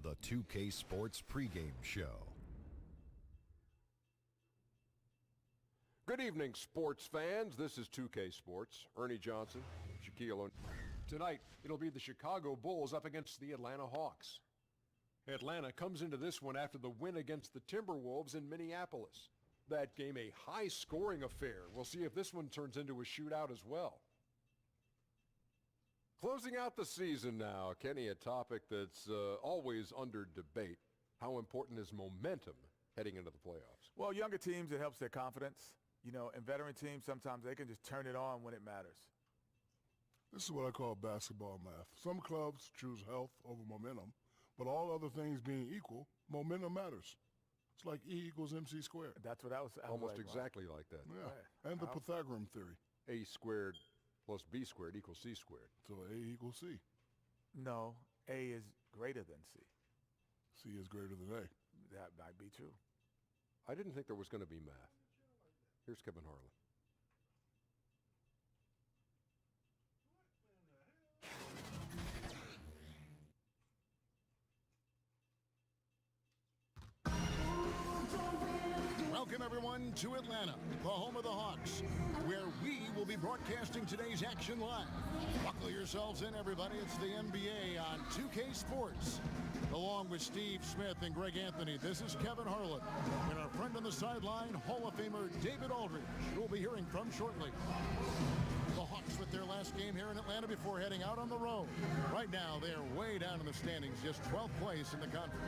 The 2K Sports pregame show. Good evening, sports fans. This is 2K Sports. Ernie Johnson, Shaquille O'Neal. Tonight, it'll be the Chicago Bulls up against the Atlanta Hawks. Atlanta comes into this one after the win against the Timberwolves in Minneapolis. That game a high-scoring affair. We'll see if this one turns into a shootout as well. Closing out the season now, Kenny, a topic that's always under debate. How important is momentum heading into the playoffs? Well, younger teams, it helps their confidence. You know, and veteran teams, sometimes they can just turn it on when it matters. This is what I call basketball math. Some clubs choose health over momentum, but all other things being equal, momentum matters. It's like E equals MC squared. That's what I was Almost like, exactly like that. Yeah, Right. and the Pythagorean theory. A squared plus B squared equals C squared. So A equals C. No, A is greater than C. C is greater than A. That might be true. I didn't think there was going to be math. Here's Kevin Harlan. Welcome, everyone, to Atlanta, the home of the Hawks, where we will be broadcasting today's action live. Buckle yourselves in, everybody. It's the NBA on 2K Sports. Along with Steve Smith and Greg Anthony, this is Kevin Harlan and our friend on the sideline, Hall of Famer David Aldridge, who we'll be hearing from shortly. The Hawks with their last game here in Atlanta before heading out on the road. Right now, they are way down in the standings, just 12th place in the conference.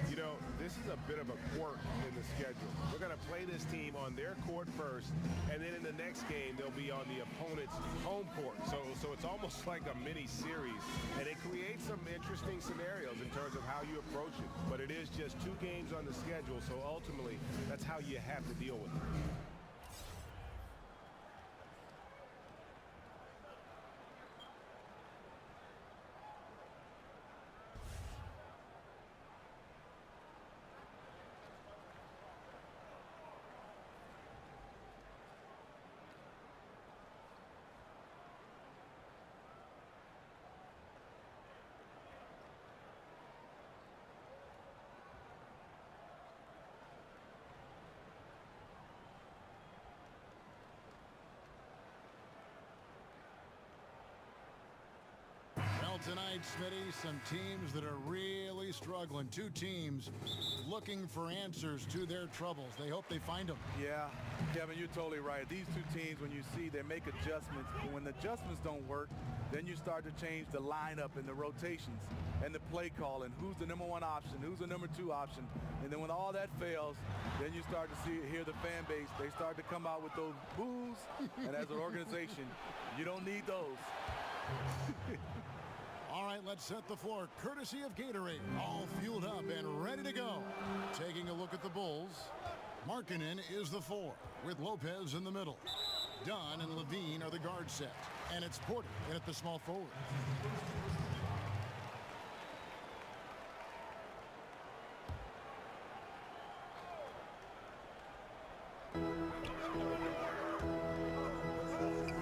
You know, this is a bit of a quirk in the schedule. We're going to play this team on their court first, and then in the next game, they'll be on the opponent's home court. So it's almost like a mini series, and it creates some interesting scenarios in terms of how you approach it. But it is just 2 games on the schedule, so ultimately, that's how you have to deal with it. Tonight, Smitty, some teams that are really struggling. 2 teams looking for answers to their troubles. They hope they find them. Yeah, Kevin, you're totally right. These 2 teams, when you see they make adjustments, but when the adjustments don't work, then you start to change the lineup and the rotations and the play call and who's the number 1 option, who's the number 2 option. And then when all that fails, then you start to hear the fan base. They start to come out with those boos. And as an organization, you don't need those. All right, let's set the floor, courtesy of Gatorade. All fueled up and ready to go. Taking a look at the Bulls. Markkanen is the 4, with Lopez in the middle. Dunn and Levine are the guard set. And it's Porter in at the small forward.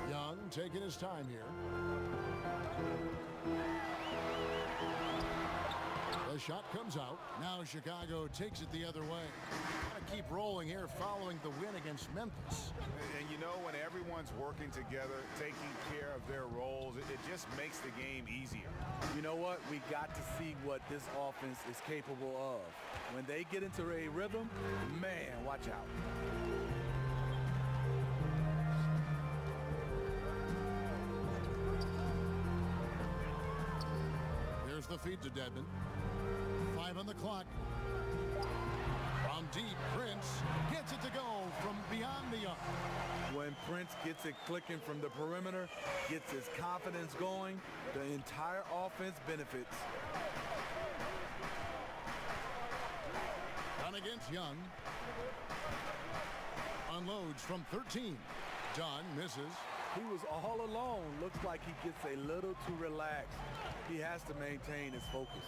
Young taking his time here. The shot comes out. Now Chicago takes it the other way. Got to keep rolling here following the win against Memphis. And you know, when everyone's working together, taking care of their roles, it just makes the game easier. You know what? We got to see what this offense is capable of. When they get into a rhythm, man, watch out. Here's the feed to Dedmon. 5 on the clock. From deep, Prince gets it to go from beyond the arc. When Prince gets it clicking from the perimeter, gets his confidence going, the entire offense benefits. Dunn against Young. Unloads from 13. Dunn misses. He was all alone. Looks like he gets a little too relaxed. He has to maintain his focus.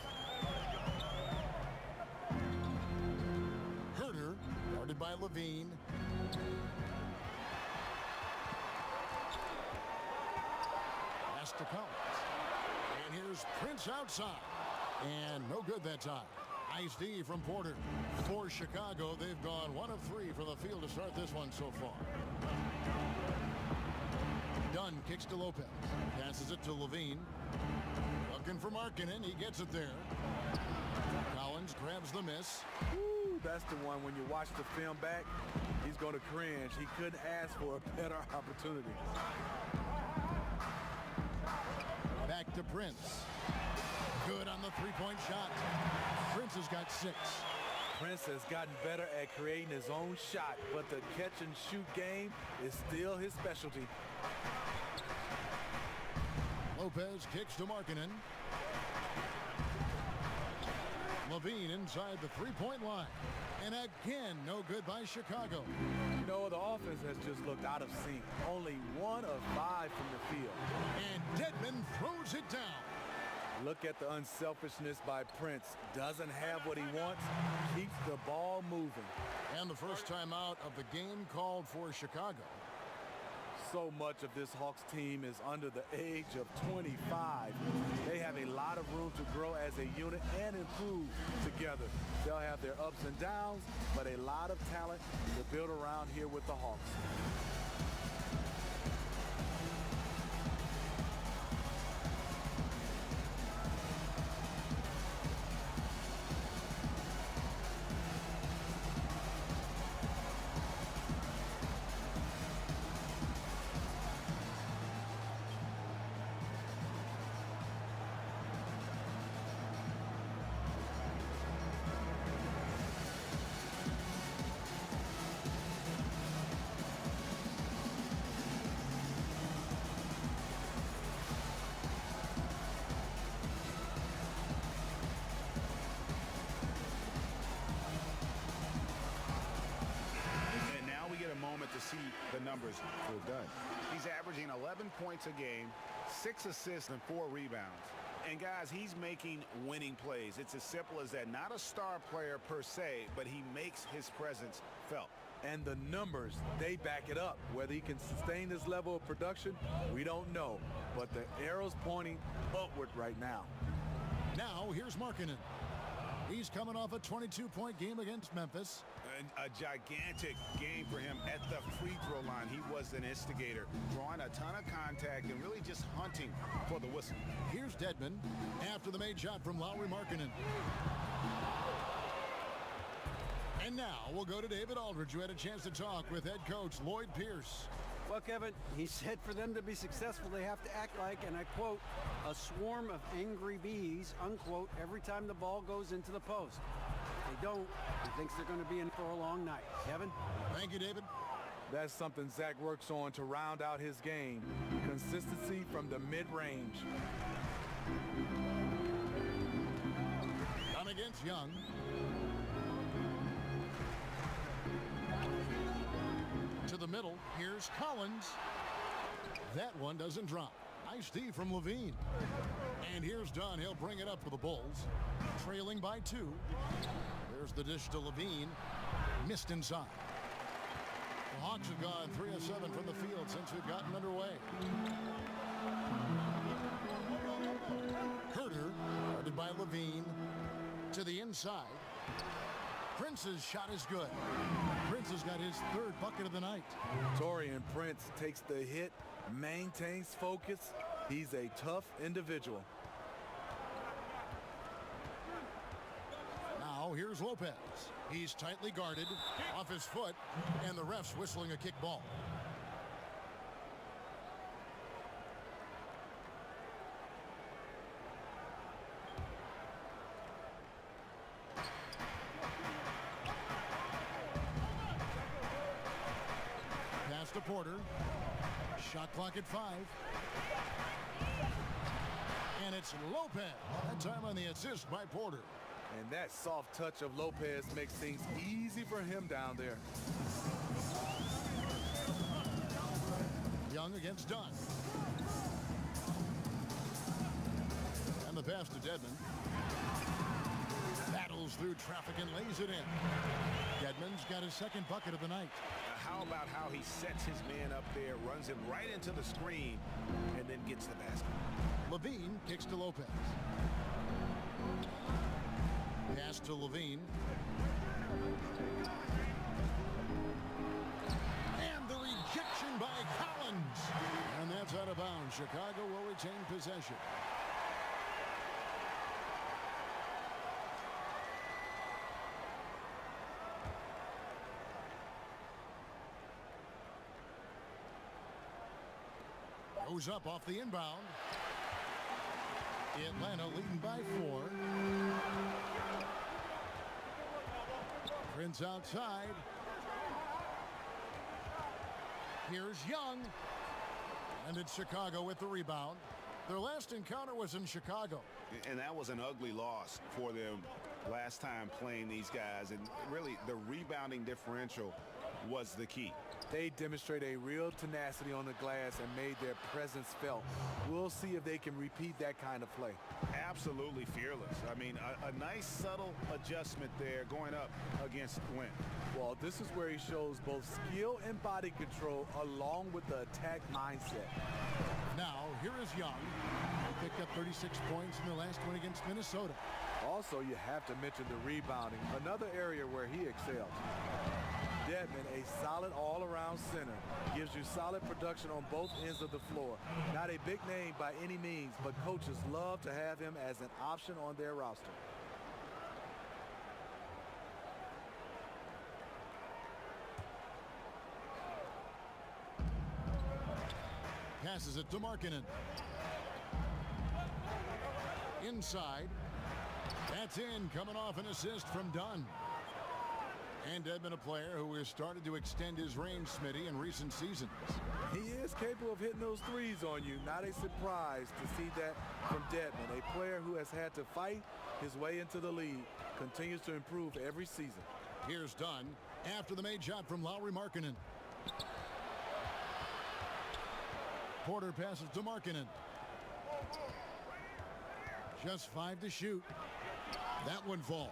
Herter, guarded by Levine. Pass to Collins. And here's Prince outside. And no good that time. Nice D from Porter. For Chicago, they've gone 1 of 3 from the field to start this one so far. Dunn kicks to Lopez. Passes it to Levine. Looking for Markkanen. He gets it there. Collins grabs the miss. Woo, that's the one when you watch the film back, he's going to cringe. He couldn't ask for a better opportunity. Back to Prince. Good on the three-point shot. Prince has got 6. Prince has gotten better at creating his own shot, but the catch-and-shoot game is still his specialty. Lopez kicks to Markkanen. Levine inside the three-point line. And again, no good by Chicago. You know, the offense has just looked out of sync. Only 1 of 5 from the field. And Dedmon throws it down. Look at the unselfishness by Prince. Doesn't have what he wants, keeps the ball moving. And the first time out of the game called for Chicago. So much of this Hawks team is under the age of 25. They have a lot of room to grow as a unit and improve together. They'll have their ups and downs, but a lot of talent to build around here with the Hawks. To see the numbers for Dunn. He's averaging 11 points a game, 6 assists and 4 rebounds. And guys, he's making winning plays. It's as simple as that. Not a star player per se, but he makes his presence felt. And the numbers, they back it up. Whether he can sustain this level of production, we don't know. But the arrow's pointing upward right now. Now, here's Markkanen. He's coming off a 22-point game against Memphis. A gigantic game for him at the free throw line. He was an instigator, drawing a ton of contact and really just hunting for the whistle. Here's Dedmon after the made shot from Lauri Markkanen. And now we'll go to David Aldridge, who had a chance to talk with head coach Lloyd Pierce. Well, Kevin, he said for them to be successful, they have to act like, and I quote, a swarm of angry bees, unquote, every time the ball goes into the post. If they don't, he thinks they're going to be in for a long night. Kevin? Thank you, David. That's something Zach works on to round out his game. Consistency from the mid-range. Dunn against Young. To the middle, here's Collins. That one doesn't drop. Nice D from Levine. And here's Dunn. He'll bring it up for the Bulls. Trailing by 2. There's the dish to Levine. Missed inside. The Hawks have gone 3 of 7 from the field since we've gotten underway. Herter, guarded by Levine. To the inside. Prince's shot is good. Prince has got his 3rd bucket of the night. Taurean Prince takes the hit, maintains focus. He's a tough individual. Now here's Lopez. He's tightly guarded, off his foot, and the ref's whistling a kick ball. to Porter. Shot clock at 5. And it's Lopez. That time on the assist by Porter. And that soft touch of Lopez makes things easy for him down there. Young against Dunn. And the pass to Dedmon. Battles through traffic and lays it in. Dedmon's got his second bucket of the night. How about how he sets his man up there, runs him right into the screen, and then gets the basket. Levine kicks to Lopez. Pass to Levine. And the rejection by Collins. And that's out of bounds. Chicago will retain possession. Goes up off the inbound. Atlanta leading by 4. Prince outside. Here's Young. And it's Chicago with the rebound. Their last encounter was in Chicago. And that was an ugly loss for them last time playing these guys. And really, the rebounding differential was the key. They demonstrate a real tenacity on the glass and made their presence felt. We'll see if they can repeat that kind of play. Absolutely fearless. I mean, a nice subtle adjustment there going up against Wynn. Well, this is where he shows both skill and body control along with the attack mindset. Now, here is Young. He picked up 36 points in the last one against Minnesota. Also, you have to mention the rebounding, another area where he excelled. Dedmon, a solid all-around center, gives you solid production on both ends of the floor. Not a big name by any means, but coaches love to have him as an option on their roster. Passes it to Markkanen. Inside. That's in, coming off an assist from Dunn. And Dedmon, a player who has started to extend his range, Smitty, in recent seasons. He is capable of hitting those threes on you. Not a surprise to see that from Dedmon, a player who has had to fight his way into the league, continues to improve every season. Here's Dunn after the made shot from Lauri Markkanen. Porter passes to Markkanen. Just 5 to shoot. That one falls.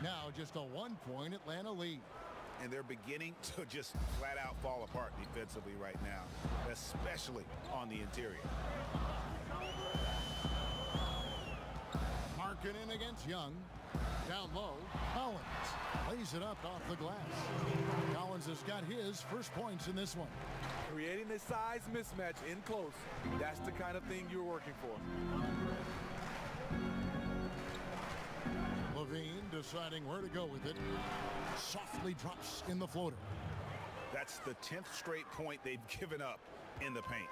Now just a 1-point Atlanta lead. And they're beginning to just flat out fall apart defensively right now, especially on the interior. Markkanen against Young. Down low, Collins lays it up off the glass. Collins has got his first points in this one. Creating a size mismatch in close. That's the kind of thing you're working for. Levine deciding where to go with it. Softly drops in the floater. That's the 10th straight point they've given up in the paint.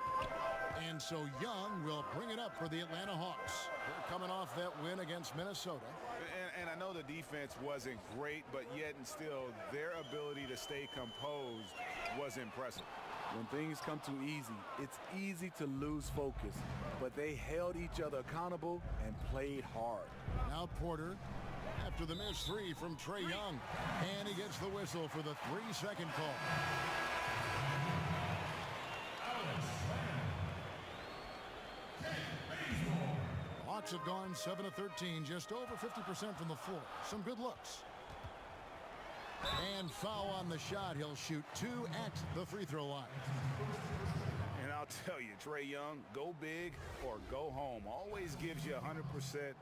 And so Young will bring it up for the Atlanta Hawks. They're coming off that win against Minnesota. And I know the defense wasn't great, but yet and still, their ability to stay composed was impressive. When things come too easy, it's easy to lose focus. But they held each other accountable and played hard. Now Porter after the missed 3 from Trae Young. And he gets the whistle for the 3-second call. Hawks have gone 7 of 13, just over 50% from the floor. Some good looks. And foul on the shot. He'll shoot 2 at the free throw line. And I'll tell you, Trae Young, go big or go home. Always gives you 100%,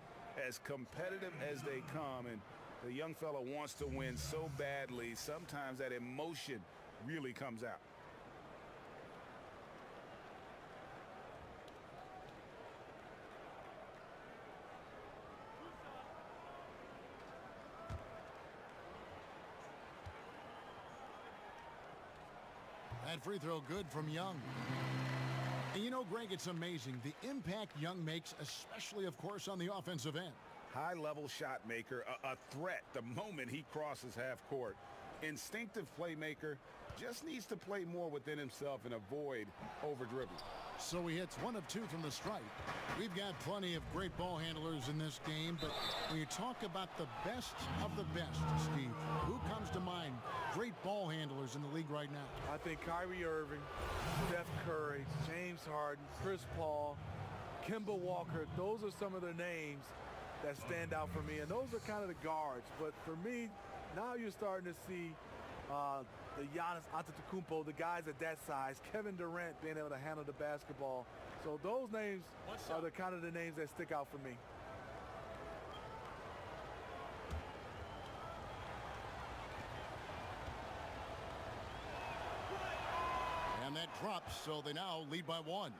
as competitive as they come. And the young fella wants to win so badly, sometimes that emotion really comes out. That free throw good from Young. And you know, Greg, it's amazing the impact Young makes, especially, of course, on the offensive end. High-level shot maker, a threat the moment he crosses half court. Instinctive playmaker, just needs to play more within himself and avoid over-dribbling. So he hits 1 of 2 from the stripe. We've got plenty of great ball handlers in this game, but when you talk about the best of the best, Steve, who comes to mind? Great ball handlers in the league right now. I think Kyrie Irving, Steph Curry, James Harden, Chris Paul, Kemba Walker, those are some of the names that stand out for me, and those are kind of the guards. But for me, now you're starting to see the Giannis Antetokounmpo, the guys at that size, Kevin Durant being able to handle the basketball. So those names are the kind of the names that stick out for me. And that drops, so they now lead by 1.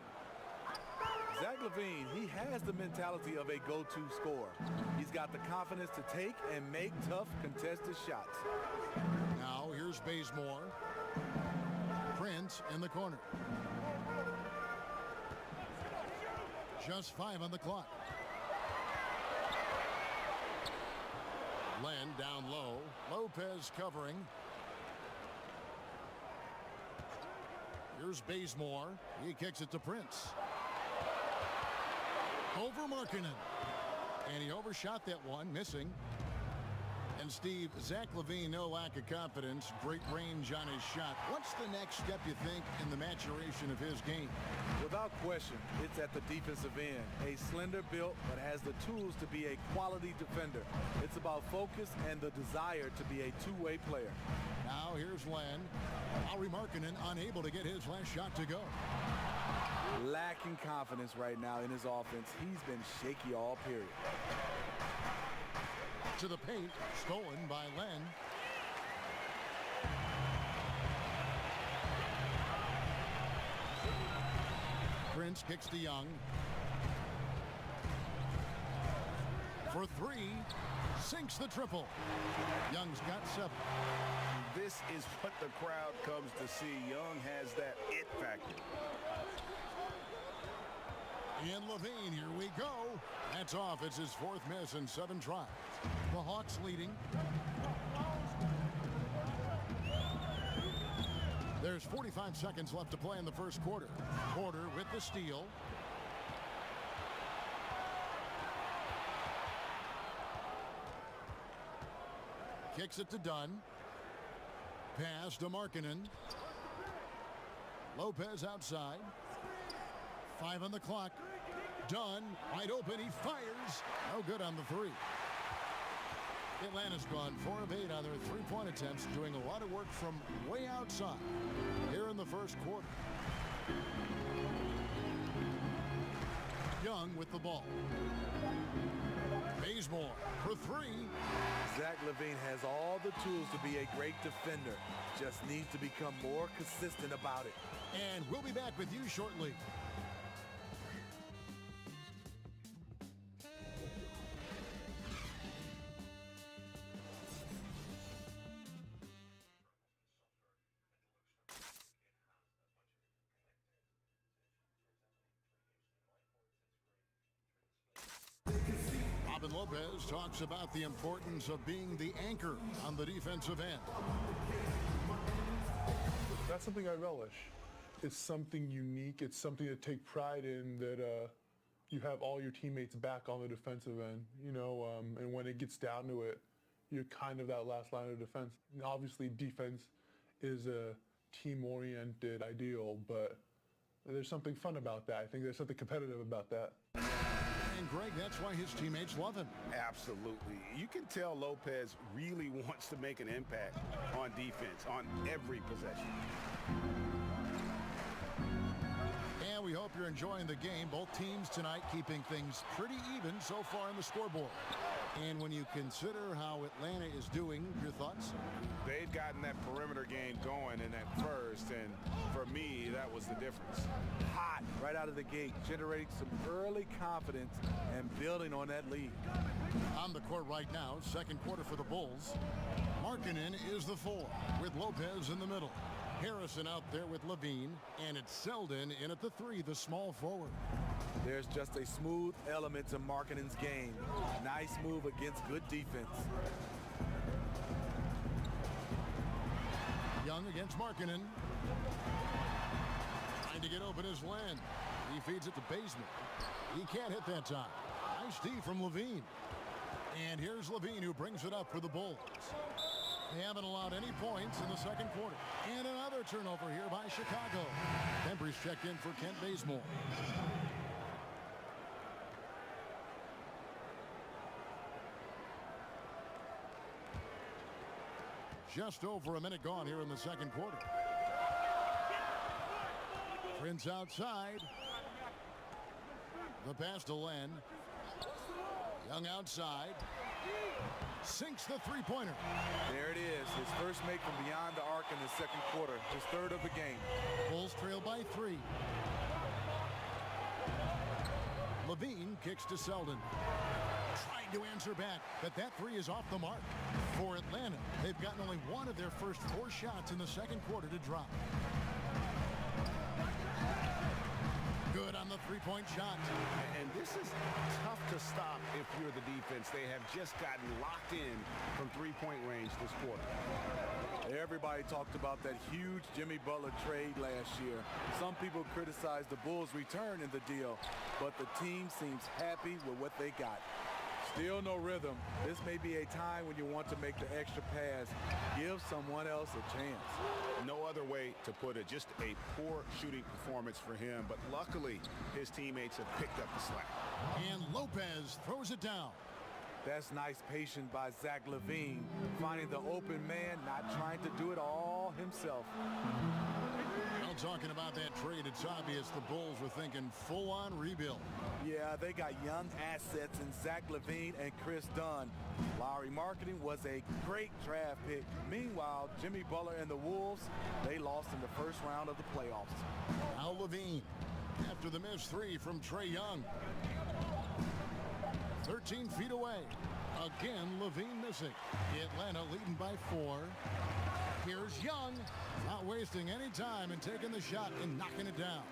Zach LaVine, he has the mentality of a go-to scorer. He's got the confidence to take and make tough contested shots. Now here's Bazemore. Prince in the corner. Just 5 on the clock. Len down low. Lopez covering. Here's Bazemore. He kicks it to Prince. Over Markkanen. And he overshot that one, missing. And Steve, Zach LaVine, no lack of confidence. Great range on his shot. What's the next step, you think, in the maturation of his game? Without question, it's at the defensive end. A slender build, but has the tools to be a quality defender. It's about focus and the desire to be a two-way player. Now here's Len. Lauri Markkanen unable to get his last shot to go. Lacking confidence right now in his offense. He's been shaky all period. To the paint, stolen by Len. Prince kicks to Young. For 3, sinks the triple. Young's got 7. This is what the crowd comes to see. Young has that it factor. And LaVine, here we go. That's off. It's his 4th miss in 7 tries. The Hawks leading. There's 45 seconds left to play in the first quarter. Porter with the steal. Kicks it to Dunn. Pass to Markkanen. Lopez outside. 5 on the clock. Dunn, wide open. He fires. No good on the 3. Atlanta's gone 4 of 8 on their three-point attempts, doing a lot of work from way outside here in the first quarter. Young with the ball. Bazemore for 3. Zach LaVine has all the tools to be a great defender. Just needs to become more consistent about it. And we'll be back with you shortly. Lopez talks about the importance of being the anchor on the defensive end. That's something I relish. It's something unique. It's something to take pride in, that you have all your teammates back on the defensive end, and when it gets down to it, you're kind of that last line of defense. And obviously, defense is a team-oriented ideal, but there's something fun about that. I think there's something competitive about that. And Greg, that's why his teammates love him. Absolutely. You can tell Lopez really wants to make an impact on defense, on every possession. And we hope you're enjoying the game. Both teams tonight keeping things pretty even so far on the scoreboard. And when you consider how Atlanta is doing, your thoughts? They've gotten that perimeter game going in that first, and for me, that was the difference. Hot right out of the gate, generating some early confidence and building on that lead. On the court right now, second quarter for the Bulls. Markkanen is the 4 with Lopez in the middle. Harrison out there with LaVine, and it's Selden in at the 3, the small forward. There's just a smooth element to Markkanen's game. Nice move against good defense. against Markkanen. Trying to get open is Len. He feeds it to Basement. He can't hit that time. Nice D from Levine. And here's Levine who brings it up for the Bulls. They haven't allowed any points in the second quarter. And another turnover here by Chicago. Bembry's checked in for Kent Bazemore. Just over a minute gone here in the second quarter. Prince outside. The pass to Len. Young outside. Sinks the three-pointer. There it is. His first make from beyond the arc in the second quarter. His third of the game. Bulls trail by 3. Levine kicks to Selden. Trying to answer back, but that 3 is off the mark. For Atlanta, they've gotten only one of their first 4 shots in the second quarter to drop. Good on the three-point shot. And this is tough to stop if you're the defense. They have just gotten locked in from three-point range this quarter. Everybody talked about that huge Jimmy Butler trade last year. Some people criticized the Bulls' return in the deal, but the team seems happy with what they got. Still no rhythm. This may be a time when you want to make the extra pass. Give someone else a chance. No other way to put it. Just a poor shooting performance for him. But luckily, his teammates have picked up the slack. And Lopez throws it down. That's nice patience by Zach LaVine. Finding the open man, not trying to do it all himself. Well, talking about that trade, it's obvious the Bulls were thinking full-on rebuild. Yeah, they got young assets in Zach LaVine and Chris Dunn. Lowry Markkanen was a great draft pick. Meanwhile, Jimmy Butler and the Wolves, they lost in the first round of the playoffs. Now Levine, after the missed 3 from Trae Young. 13 feet away. Again, Levine missing. Atlanta leading by 4. Here's Young, not wasting any time and taking the shot and knocking it down.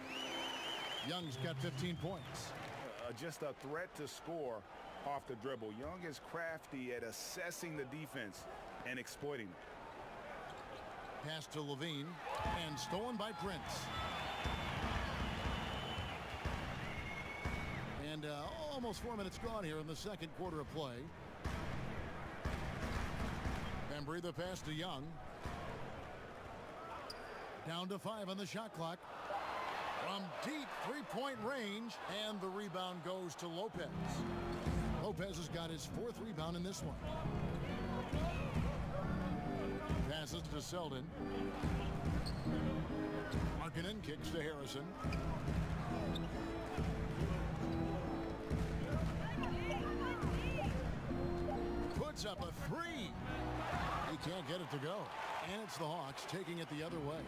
Young's got 15 points. Just a threat to score off the dribble. Young is crafty at assessing the defense and exploiting it. Pass to Levine and stolen by Prince. And almost 4 minutes gone here in the second quarter of play. Bembry the pass to Young. Down to 5 on the shot clock. From deep three-point range, and the rebound goes to Lopez. Lopez has got his 4th rebound in this one. Passes to Selden. Markkanen kicks to Harrison. Puts up a 3. He can't get it to go. And it's the Hawks taking it the other way.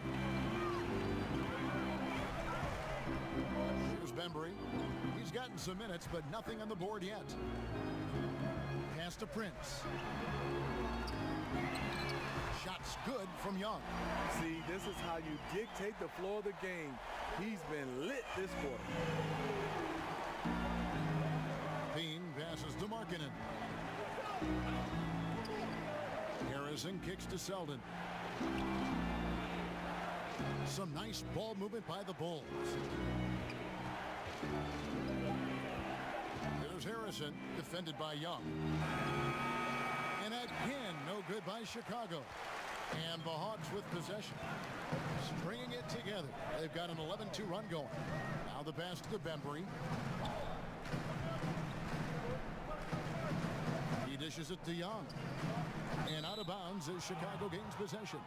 Here's Bembry. He's gotten some minutes, but nothing on the board yet. Pass to Prince. Shot's good from Young. See, this is how you dictate the flow of the game. He's been lit this quarter. Bean passes to Markkanen. Harrison kicks to Selden. Some nice ball movement by the Bulls. There's Harrison, defended by Young. And again, no good by Chicago. And the Hawks with possession. Stringing it together. They've got an 11-2 run going. Now the pass to Bembry. He dishes it to Young. And out of bounds as Chicago gains possession.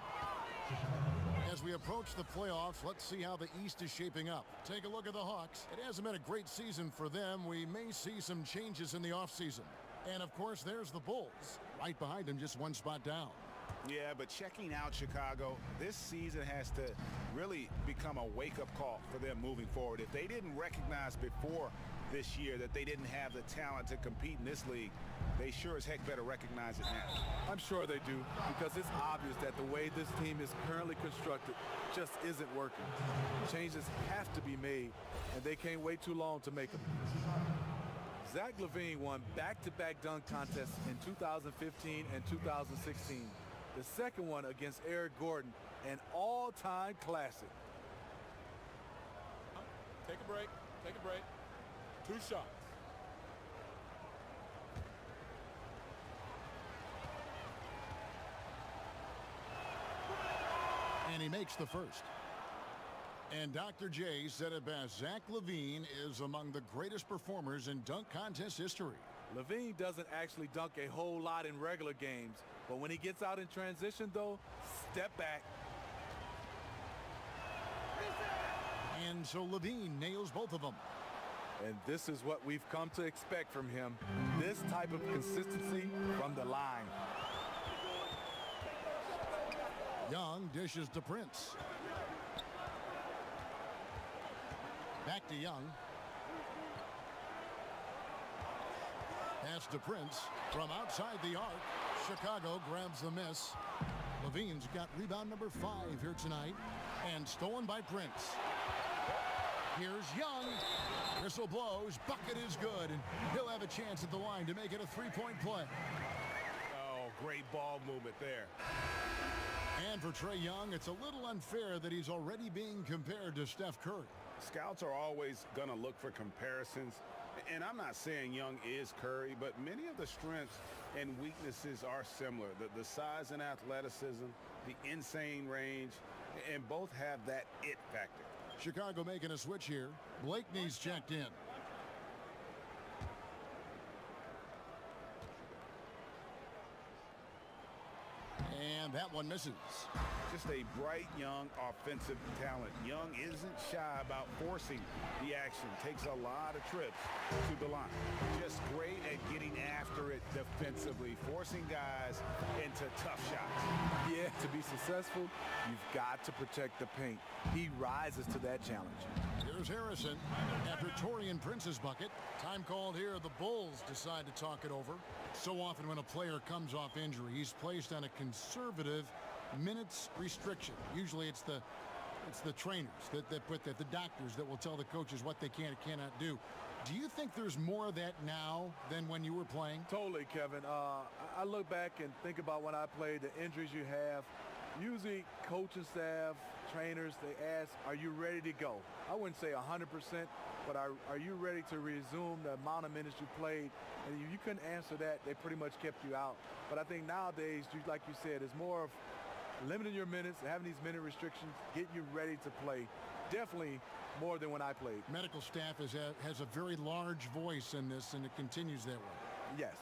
As we approach the playoffs, let's see how the East is shaping up. Take a look at the Hawks. It hasn't been a great season for them. We may see some changes in the offseason. And, of course, there's the Bulls. Right behind them, just one spot down. Yeah, but checking out Chicago, this season has to really become a wake-up call for them moving forward. If they didn't recognize before this year that they didn't have the talent to compete in this league, they sure as heck better recognize it now. I'm sure they do, because it's obvious that the way this team is currently constructed just isn't working. Changes have to be made, and they can't wait too long to make them. Zach LaVine won back-to-back dunk contests in 2015 and 2016. The second one against Eric Gordon, an all-time classic. Take a break. Take a break. 2 shots. And he makes the first. And Dr. J said it best. Zach LaVine is among the greatest performers in dunk contest history. LaVine doesn't actually dunk a whole lot in regular games, but when he gets out in transition, though, step back. And so LaVine nails both of them. And this is what we've come to expect from him. This type of consistency from the line. Young dishes to Prince. Back to Young. Pass to Prince from outside the arc. Chicago grabs the miss. LaVine's got rebound number 5 here tonight. And stolen by Prince. Here's Young. Whistle blows. Bucket is good. And he'll have a chance at the line to make it a 3-point play. Oh, great ball movement there. And for Trae Young, it's a little unfair that he's already being compared to Steph Curry. Scouts are always going to look for comparisons. And I'm not saying Young is Curry, but many of the strengths and weaknesses are similar. The size and athleticism, the insane range, and both have that it factor. Chicago making a switch here. Blakeney's checked in. And that one misses. Just a bright, young, offensive talent. Young isn't shy about forcing the action. Takes a lot of trips to the line. Just great at getting after it defensively, forcing guys into tough shots. Yeah, to be successful, you've got to protect the paint. He rises to that challenge. Here's Harrison after Taurean Prince's bucket. Time called here. The Bulls decide to talk it over. So often when a player comes off injury, he's placed on a conservative minutes restriction. Usually it's the trainers that put that, the doctors that will tell the coaches what they can and cannot do. Do you think there's more of that now than when you were playing? Totally, Kevin. I look back and think about when I played, the injuries you have. Usually coaching staff, trainers, they ask, are you ready to go? I wouldn't say 100%, but are you ready to resume the amount of minutes you played? And if you couldn't answer that, they pretty much kept you out. But I think nowadays, like you said, it's more of limiting your minutes, having these minute restrictions, getting you ready to play. Definitely more than when I played. Medical staff has a very large voice in this, and it continues that way. Yes.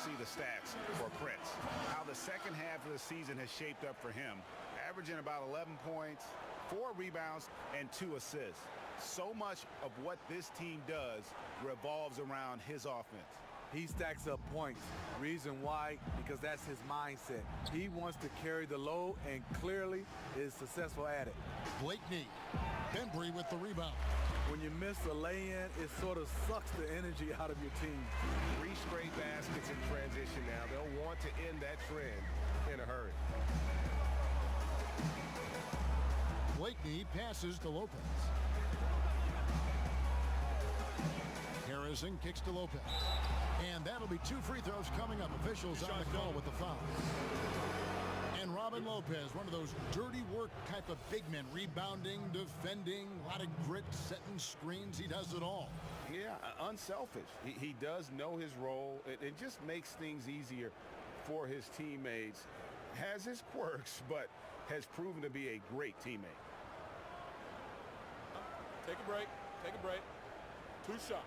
See the stats for Prince. How the second half of the season has shaped up for him. Averaging about 11 points, 4 rebounds, and 2 assists. So much of what this team does revolves around his offense. He stacks up points. Reason why? Because that's his mindset. He wants to carry the load and clearly is successful at it. Blakeney. Bembry with the rebound. When you miss a lay-in, it sort of sucks the energy out of your team. 3 straight baskets in transition now. They'll want to end that trend in a hurry. Blakeney passes to Lopez. Harrison kicks to Lopez. And that'll be 2 free throws coming up. Officials on the call with the foul. And Robin Lopez, one of those dirty work type of big men, rebounding, defending, a lot of grit, setting screens. He does it all. Yeah, unselfish. He does know his role. It just makes things easier for his teammates. Has his quirks, but has proven to be a great teammate. Take a break. Take a break. 2 shots.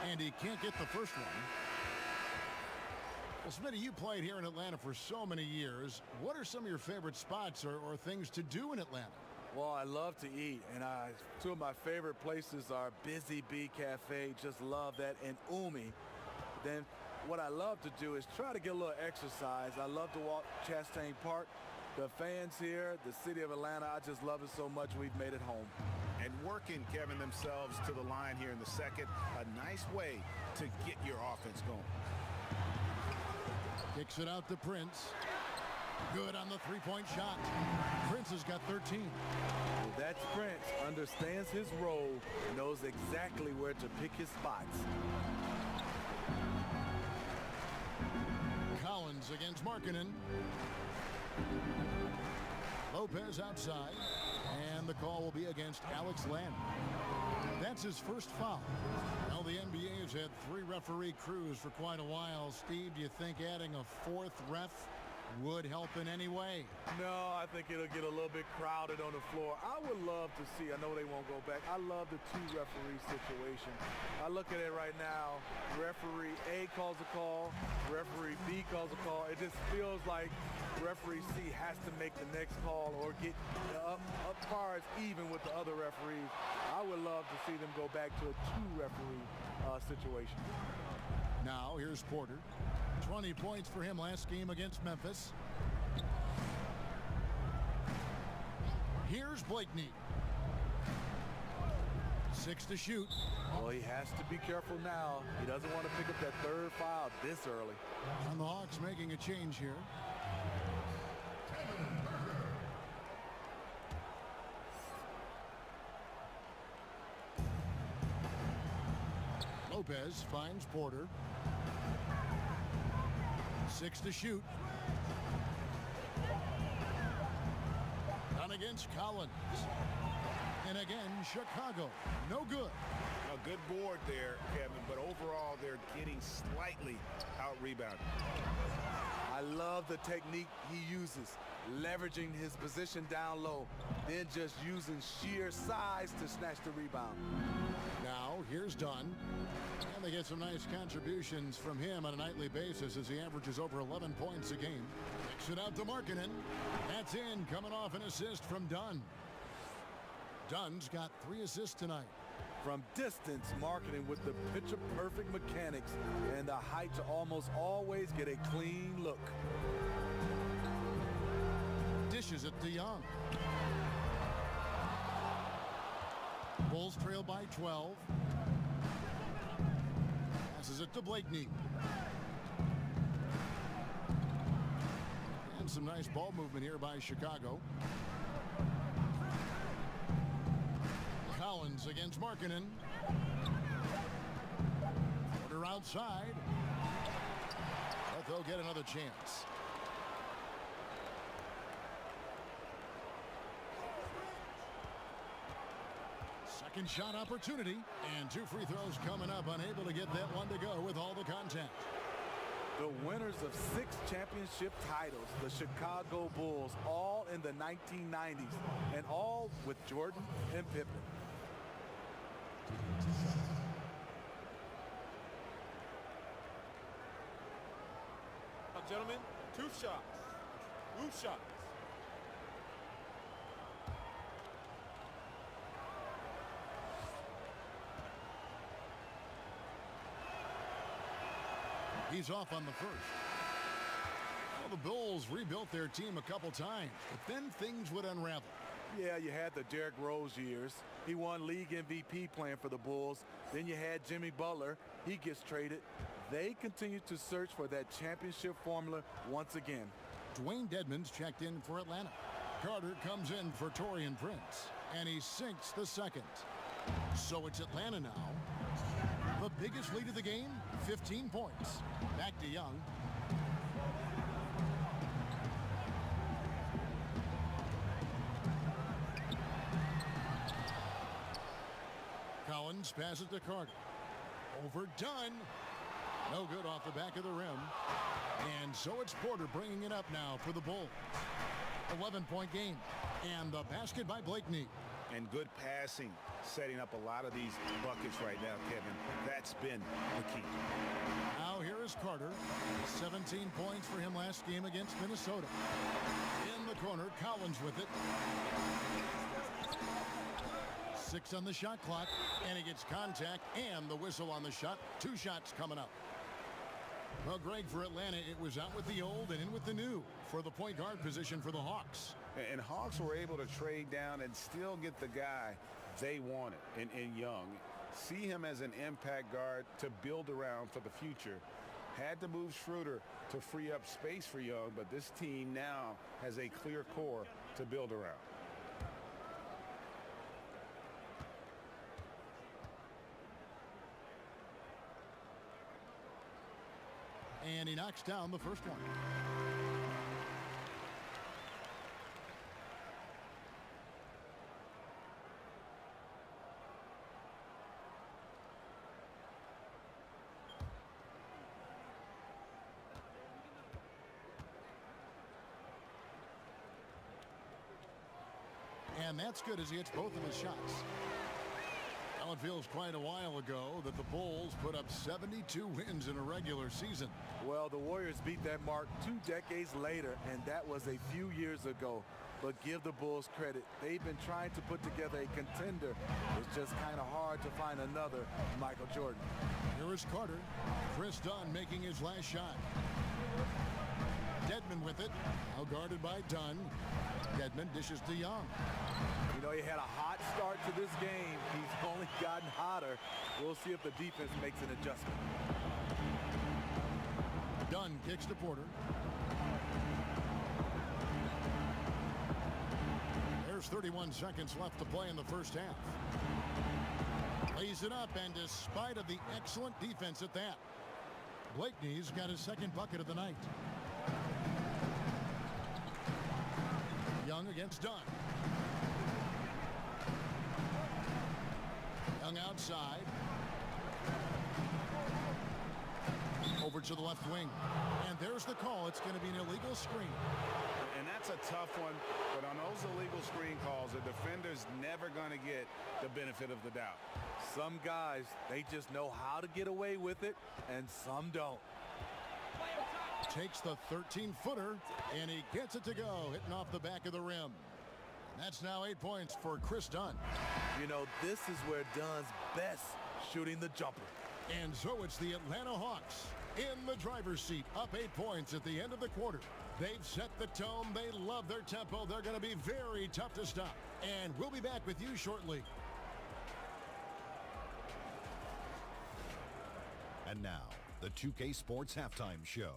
And he can't get the first one. Well, Smitty, you played here in Atlanta for so many years. What are some of your favorite spots or things to do in Atlanta? Well, I love to eat, and 2 of my favorite places are Busy Bee Cafe, just love that, and Umi. Then what I love to do is try to get a little exercise. I love to walk Chastain Park. The fans here, the city of Atlanta, I just love it so much we've made it home. And working, Kevin, themselves to the line here in the second. A nice way to get your offense going. Kicks it out to Prince. Good on the three-point shot. Prince has got 13. Well, that's Prince. Understands his role, knows exactly where to pick his spots. Collins against Markkanen. Lopez outside, and the call will be against Alex Len. That's his first foul. Well, the NBA has had 3 referee crews for quite a while. Steve, do you think adding a 4th ref would help in any way? No, I think it'll get a little bit crowded on the floor. I would love to see, I know they won't go back, I love the 2 referee situation. I look at it right now, referee A calls a call, referee B calls a call. It just feels like referee C has to make the next call or get up par even with the other referees. I would love to see them go back to a 2 referee situation. Now here's Porter. 20 points for him last game against Memphis. Here's Blakeney. 6 to shoot. Well, he has to be careful now. He doesn't want to pick up that 3rd foul this early. And the Hawks making a change here. Lopez finds Porter. 6 to shoot. Done against Collins. And again, Chicago. No good. A good board there, Kevin, but overall they're getting slightly out-rebounded. I love the technique he uses, leveraging his position down low, then just using sheer size to snatch the rebound. Now, here's Dunn. And they get some nice contributions from him on a nightly basis as he averages over 11 points a game. Kicks it out to Markkanen. That's in, coming off an assist from Dunn. Dunn's got 3 assists tonight. From distance, Markkanen with the picture-perfect mechanics and the height to almost always get a clean look. Dishes it to Young. Bulls trail by 12. Passes it to Blakeney. And some nice ball movement here by Chicago. Collins against Markkanen. Porter outside. But they'll get another chance. Second shot opportunity. And 2 free throws coming up. Unable to get that one to go with all the contact. The winners of 6 championship titles, the Chicago Bulls, all in the 1990s, and all with Jordan and Pippen. Gentlemen, 2 shots. 2 shots. He's off on the first. Well, the Bulls rebuilt their team a couple times, but then things would unravel. Yeah, you had the Derrick Rose years. He won league MVP playing for the Bulls. Then you had Jimmy Butler. He gets traded. They continue to search for that championship formula once again. Dwayne Dedmon's checked in for Atlanta. Carter comes in for Taurean Prince, and he sinks the second. So it's Atlanta now. The biggest lead of the game, 15 points. Back to Young. Collins passes to Carter. Overdone. No good off the back of the rim. And so it's Porter bringing it up now for the Bulls. 11-point game. And the basket by Blakeney. And good passing, setting up a lot of these buckets right now, Kevin. That's been the key. Now here is Carter. 17 points for him last game against Minnesota. In the corner, Collins with it. 6 on the shot clock, and he gets contact and the whistle on the shot. 2 shots coming up. Well, Greg, for Atlanta, it was out with the old and in with the new for the point guard position for the Hawks. And Hawks were able to trade down and still get the guy they wanted in Young. See him as an impact guard to build around for the future. Had to move Schroeder to free up space for Young, but this team now has a clear core to build around. And he knocks down the first one. And that's good as he hits both of his shots. Well, it feels quite a while ago that the Bulls put up 72 wins in a regular season. Well, the Warriors beat that mark 2 decades later, and that was a few years ago. But give the Bulls credit. They've been trying to put together a contender. It's just kind of hard to find another Michael Jordan. Here is Carter. Chris Dunn making his last shot. Dedmon with it. Now guarded by Dunn. Dedmon dishes to Young. You know, he had a hot start to this game. He's only gotten hotter. We'll see if the defense makes an adjustment. Dunn kicks to Porter. There's 31 seconds left to play in the first half. Lays it up, and despite of the excellent defense at that, Blakeney's got his second bucket of the night. Young against Dunn. Young outside. Over to the left wing. And there's the call. It's going to be an illegal screen. And that's a tough one, but on those illegal screen calls, the defender's never going to get the benefit of the doubt. Some guys, they just know how to get away with it, and some don't. Takes the 13-footer, and he gets it to go, hitting off the back of the rim. And that's now 8 points for Chris Dunn. You know, this is where Dunn's best, shooting the jumper. And so it's the Atlanta Hawks in the driver's seat, up 8 points at the end of the quarter. They've set the tone. They love their tempo. They're going to be very tough to stop. And we'll be back with you shortly. And now, the 2K Sports Halftime Show.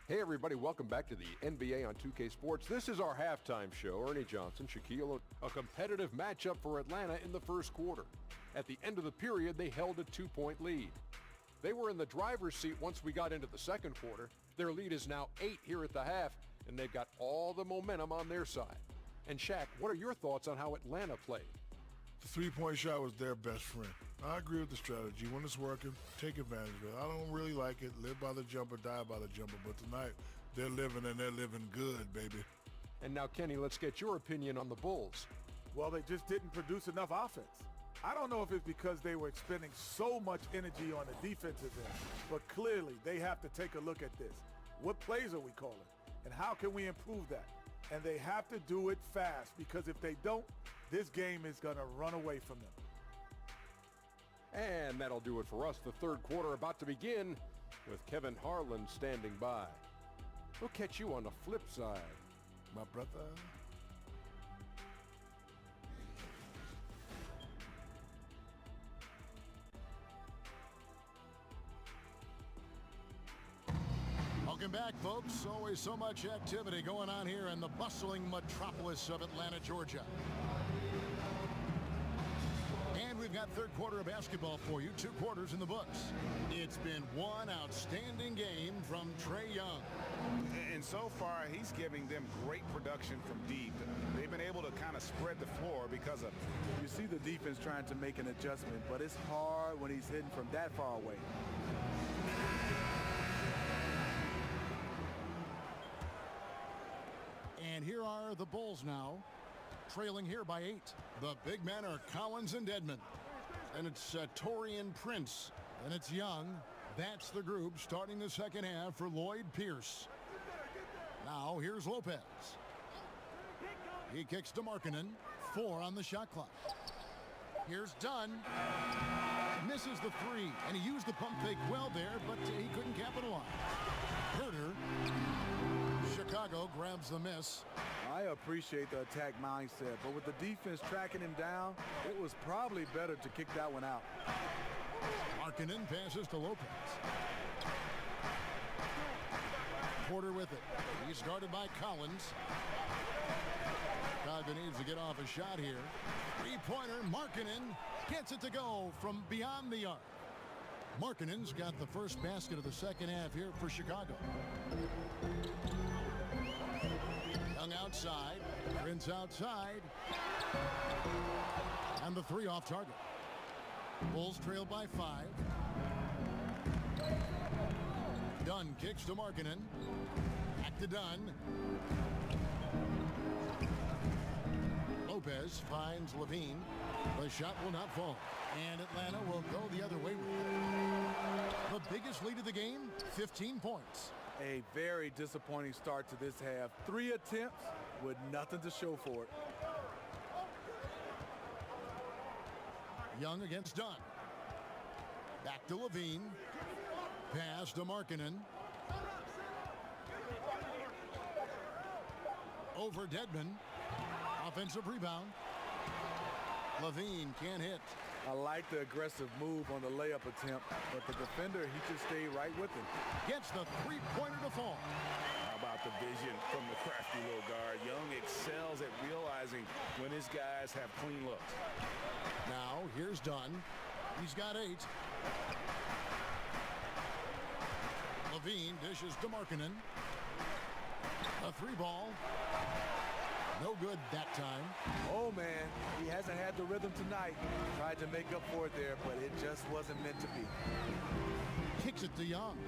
Hey everybody, welcome back to the NBA on 2K Sports. This is our halftime show. Ernie Johnson, Shaquille, a competitive matchup for Atlanta in the first quarter. At the end of the period, they held a 2-point lead. They were in the driver's seat once we got into the second quarter. Their lead is now 8 here at the half, and they've got all the momentum on their side. And Shaq, what are your thoughts on how Atlanta played? The three-point shot was their best friend. I agree with the strategy. When it's working, take advantage of it. I don't really like it. Live by the jumper, die by the jumper. But tonight, they're living, and they're living good, baby. And now, Kenny, let's get your opinion on the Bulls. Well, they just didn't produce enough offense. I don't know if it's because they were expending so much energy on the defensive end, but clearly they have to take a look at this. What plays are we calling? And how can we improve that? And they have to do it fast, because if they don't, this game is going to run away from them. And that'll do it for us. The third quarter about to begin with Kevin Harlan standing by. We'll catch you on the flip side, My brother. Welcome back, folks. Always so much activity going on here in the bustling metropolis of Atlanta, Georgia. And we've got third quarter of basketball for you, 2 quarters in the books. It's been one outstanding game from Trae Young. And so far, he's giving them great production from deep. They've been able to kind of spread the floor because of it. You see the defense trying to make an adjustment, but it's hard when he's hitting from that far away. And here are the Bulls now, trailing here by 8. The big men are Collins and Dedmon. And it's Taurean Prince. And it's Young. That's the group starting the second half for Lloyd Pierce. Now here's Lopez. He kicks to Markkanen. 4 on the shot clock. Here's Dunn. Misses the 3. And he used the pump fake well there, but he couldn't capitalize. Herter. Chicago grabs the miss. I appreciate the attack mindset, but with the defense tracking him down, it was probably better to kick that one out. Markkanen passes to Lopez. Porter with it. He's guarded by Collins. Chicago needs to get off a shot here. Three-pointer, Markkanen gets it to go from beyond the arc. Markkanen's got the first basket of the second half here for Chicago. Young outside, Prince outside, and the three off target. Bulls trail by 5. Dunn kicks to Markkanen. Back to Dunn. Lopez finds Levine. The shot will not fall. And Atlanta will go the other way with it. The biggest lead of the game, 15 points. A very disappointing start to this half. 3 attempts with nothing to show for it. Young against Dunn. Back to Levine. Pass to Markkanen. Over Dedmon. Offensive rebound. Levine can't hit. I like the aggressive move on the layup attempt, but the defender, he just stayed right with him. Gets the three-pointer to fall. How about the vision from the crafty little guard? Young excels at realizing when his guys have clean looks. Now, here's Dunn. He's got 8. Levine dishes to Markkanen. A 3-ball. No good that time. Oh, man, he hasn't had the rhythm tonight. Tried to make up for it there, but it just wasn't meant to be. Kicks it to Young.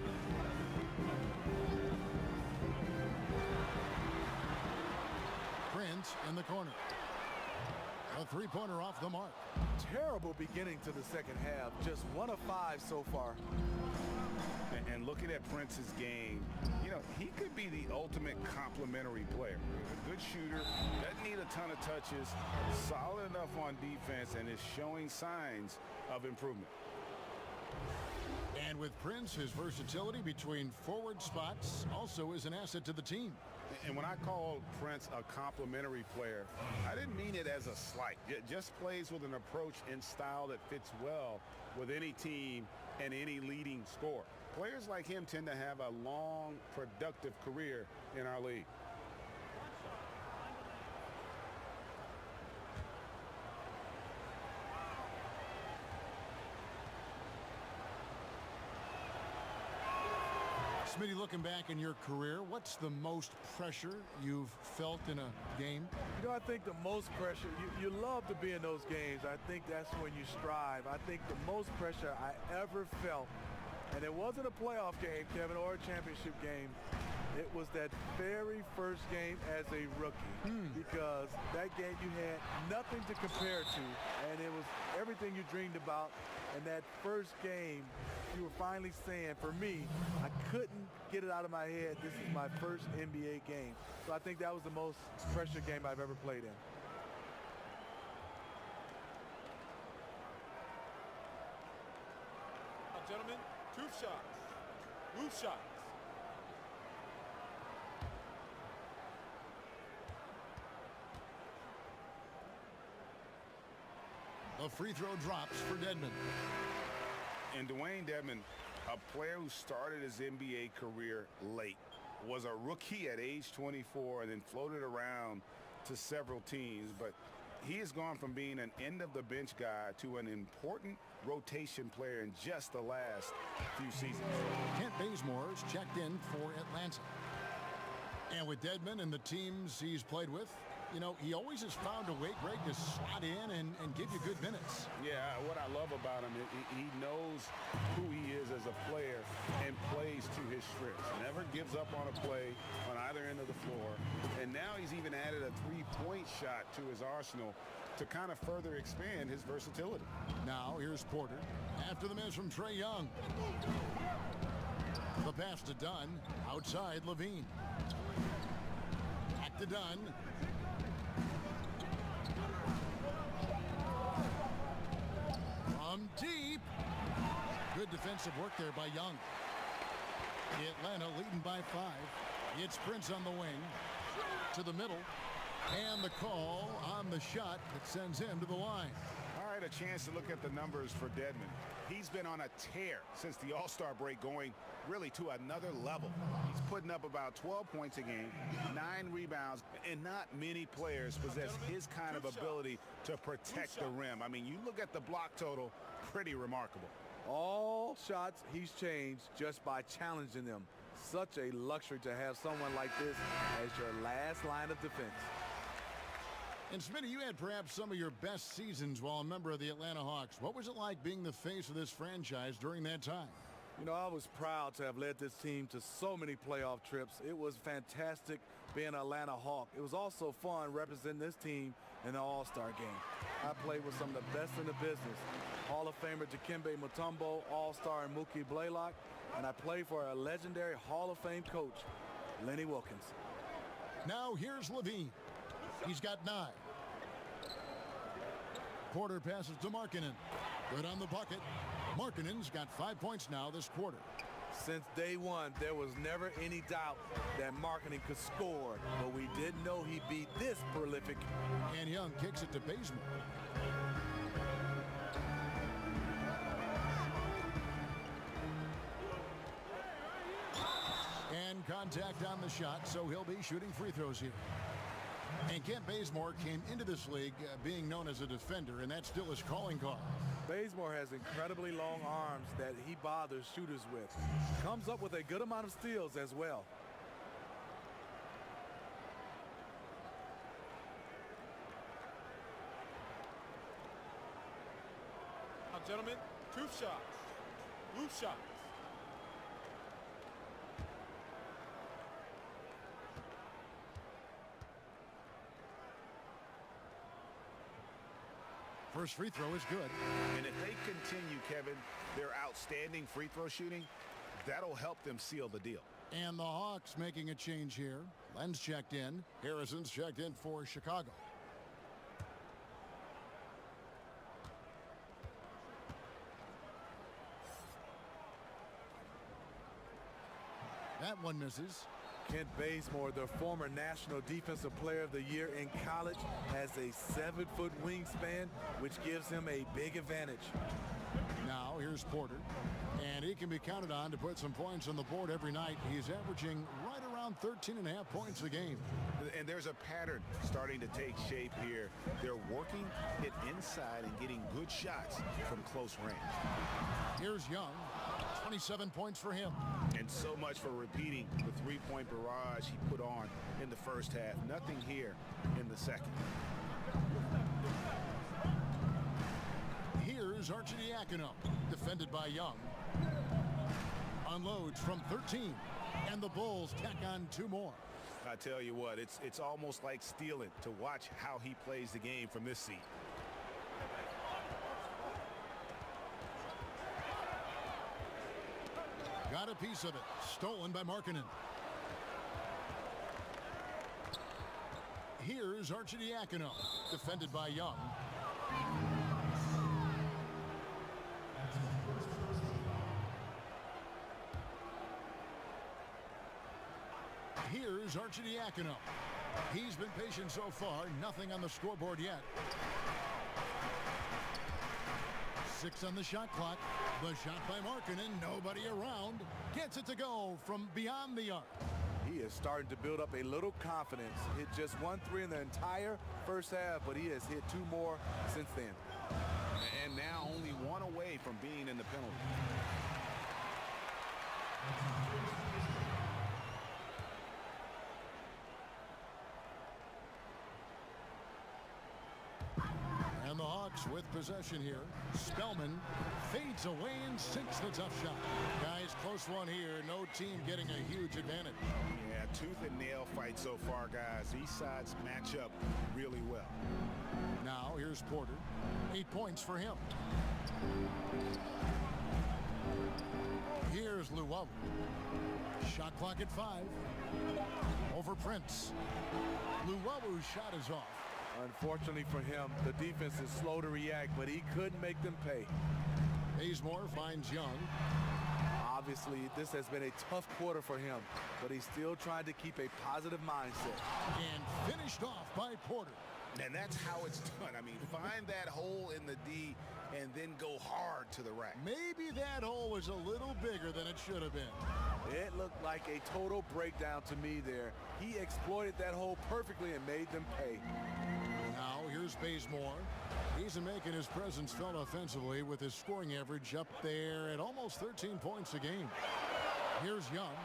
Prince in the corner. A three-pointer off the mark. Terrible beginning to the second half. Just 1 of 5 so far. And looking at Prince's game, you know, he could be the ultimate complementary player. A good shooter, doesn't need a ton of touches, solid enough on defense, and is showing signs of improvement. And with Prince, his versatility between forward spots also is an asset to the team. And when I call Prince a complimentary player, I didn't mean it as a slight. It just plays with an approach and style that fits well with any team and any leading scorer. Players like him tend to have a long, productive career in our league. Smitty, looking back in your career, what's the most pressure you've felt in a game? You know, I think the most pressure, you love to be in those games. I think that's when you strive. I think the most pressure I ever felt, and it wasn't a playoff game, Kevin, or a championship game. It was that very first game as a rookie, because that game you had nothing to compare to, and it was everything you dreamed about. And that first game, you were finally saying, for me, I couldn't get it out of my head. This is my first NBA game. So I think that was the most pressure game I've ever played in. Now, gentlemen, 2 shots. Loose shots. The free throw drops for Dedmon. And Dwayne Dedmon, a player who started his NBA career late, was a rookie at age 24 and then floated around to several teams. But he has gone from being an end-of-the-bench guy to an important rotation player in just the last few seasons. Kent Bazemore's checked in for Atlanta. And with Dedmon and the teams he's played with, you know, he always has found a way, Greg, to slot in and give you good minutes. Yeah, what I love about him, he knows who he is as a player and plays to his strengths. Never gives up on a play on either end of the floor. And now he's even added a three-point shot to his arsenal to kind of further expand his versatility. Now here's Porter after the miss from Trae Young. The pass to Dunn, outside Levine. Back to Dunn. From deep. Good defensive work there by Young. Atlanta leading by 5. It's Prince on the wing. To the middle. And the call on the shot that sends him to the line. All right, a chance to look at the numbers for Dedmon. He's been on a tear since the All-Star break, going really to another level. He's putting up about 12 points a game, 9 rebounds, and not many players possess his kind of ability to protect the rim. I mean, you look at the block total, pretty remarkable. All shots he's changed just by challenging them. Such a luxury to have someone like this as your last line of defense. And Smitty, you had perhaps some of your best seasons while a member of the Atlanta Hawks. What was it like being the face of this franchise during that time? You know, I was proud to have led this team to so many playoff trips. It was fantastic being an Atlanta Hawk. It was also fun representing this team in the All-Star game. I played with some of the best in the business. Hall of Famer Dikembe Mutombo, All-Star Mookie Blaylock, and I played for a legendary Hall of Fame coach, Lenny Wilkins. Now here's Levine. He's got 9. Porter passes to Markkanen. Good on the bucket. Markkanen's got 5 points now this quarter. Since day one, there was never any doubt that Markkanen could score, but we didn't know he'd be this prolific. And Young kicks it to Bazemore. And contact on the shot, so he'll be shooting free throws here. And Kent Bazemore came into this league being known as a defender, and that's still his calling card. Bazemore has incredibly long arms that he bothers shooters with. Comes up with a good amount of steals as well. Now, gentlemen, 2 shots. Blue shots. First free throw is good. And if they continue, Kevin, their outstanding free throw shooting, that'll help them seal the deal. And the Hawks making a change here. Len's checked in. Harrison's checked in for Chicago. That one misses. Kent Bazemore, the former National Defensive Player of the Year in college, has a 7-foot wingspan, which gives him a big advantage. Now here's Porter, and he can be counted on to put some points on the board every night. He's averaging right around 13.5 points a game. And there's a pattern starting to take shape here. They're working it inside and getting good shots from close range. Here's Young. 27 points for him. And so much for repeating the three-point barrage he put on in the first half. Nothing here in the second. Here's Arcidiacono, defended by Young. Unloads from 13, and the Bulls tack on 2 more. I tell you what, it's almost like stealing to watch how he plays the game from this seat. Got a piece of it. Stolen by Markkanen. Here's Arcidiacono, defended by Young. Here's Arcidiacono. He's been patient so far. Nothing on the scoreboard yet. 6 on the shot clock. The shot by Markkanen, nobody around. Gets it to go from beyond the arc. He is starting to build up a little confidence. Hit just 1 3 in the entire first half, but he has hit 2 more since then. And now only 1 away from being in the penalty. And the Hawks with possession here. Spellman fades away and sinks the tough shot. Guys, close one here. No team getting a huge advantage. Yeah, tooth and nail fight so far, guys. These sides match up really well. Now here's Porter. 8 points for him. Here's Luwawu. Shot clock at 5. Over Prince. Luwawu's shot is off. Unfortunately for him, the defense is slow to react, but he couldn't make them pay. Bazemore finds Young. Obviously, this has been a tough quarter for him, but he's still trying to keep a positive mindset. And finished off by Porter. And that's how it's done. I mean, find that hole in the D and then go hard to the rack. Maybe that hole was a little bigger than it should have been. It looked like a total breakdown to me there. He exploited that hole perfectly and made them pay. Now here's Bazemore. He's making his presence felt offensively with his scoring average up there at almost 13 points a game. Here's Young